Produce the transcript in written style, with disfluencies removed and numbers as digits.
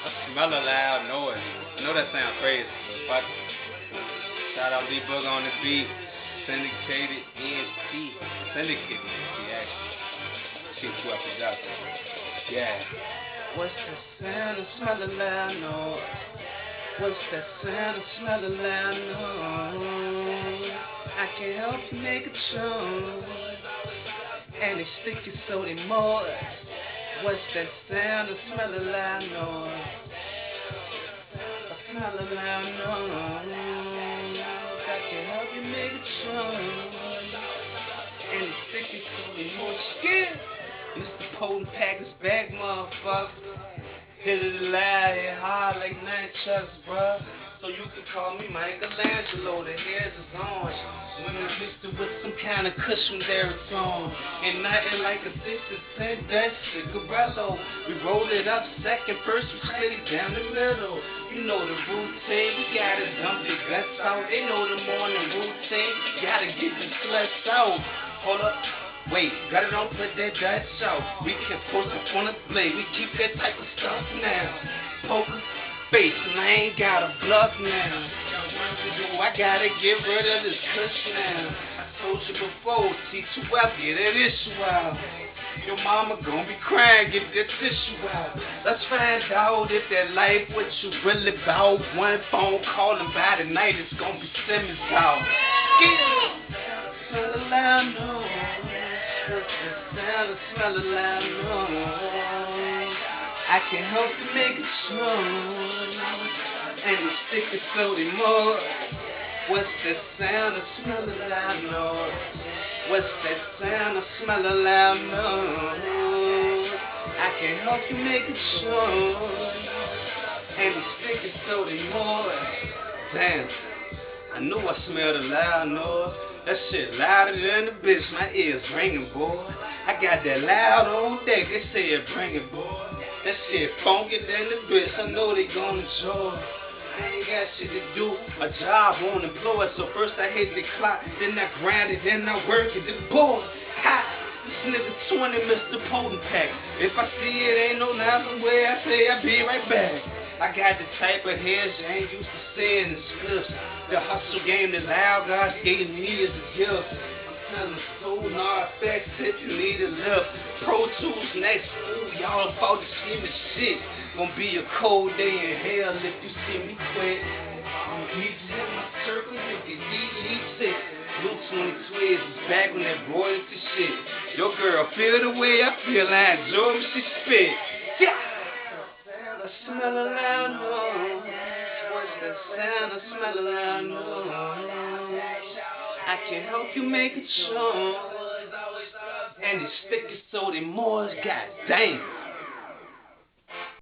I smell a loud noise. I know that sounds crazy, but fuck it. Shout out D-Boog on the beat. Syndicated EST. Syndicated EST, actually. Shit, you up and up. Yeah. What's that sound? I smell a loud noise. What's that sound? I smell a loud noise. I can't help but make a choice. And they sticky so they moist. What's that sound? I smell a loud noise. I smell a loud noise. I can help you make a choice. And they sticky so they moist. Yeah. Mr. Potent Pack is back, motherfucker. Hit it loud, hit hard like nunchucks, bruh. So you can call me Michelangelo, the hairs is on. Women mixed it with some kind of cushion baritone. And nothing like a 60 cent, that shit, Gabrello. We rolled it up second, first we split it down the middle. You know the routine, we gotta dump the guts out. They know the morning routine, gotta get the sluts out. Hold up. Wait, gotta don't put that Dutch out. We can post it on the blade, we keep that type of stuff now. Poker face, and I ain't got a bluff now. Got to do, I gotta get rid of this cuss now. I told you before, T2F, get that issue out. Your mama gon' be crying, get that tissue out. Let's find out if that life what you really bout. One phone call and by the night it's gon' be Simmons out. Smell a loud noise. I smell a loud noise. I can help you make a choice. And the sticky so they more. What's that sound? I smell a loud noise. What's that sound? I smell a loud noise. I can help you make a choice. And the sticky so they more. Damn, I knew I smelled a loud noise. That shit louder than the bitch, my ears ringing, boy. I got that loud on deck, they say it bring it, boy. That shit funky than the bitch, I know they gon' enjoy. I ain't got shit to do, a job on employed. So first I hit the clock, then I grind it, then I work it. The boy, hot, this nigga 20, Mr. Potent Pack. If I see it, ain't no nothing way I say I'll be right back. I got the type of heads you ain't used to seeing in scripts. The hustle game is loud, God gave me as a gift. I'm telling the soul, no effects if you need a lift. Pro Tools next, ooh, y'all about to see me shit. Gonna be a cold day in hell if you see me quit. I'm deep in my circle, you can eat sick. Blue 22 is back on that royalty shit. Your girl feel the way I feel, I enjoy when she spit. Yeah! I smell a loud noise. What's that sound? I smell a loud noise. I can help you make a choice. And it's sticky so they moist, goddamn.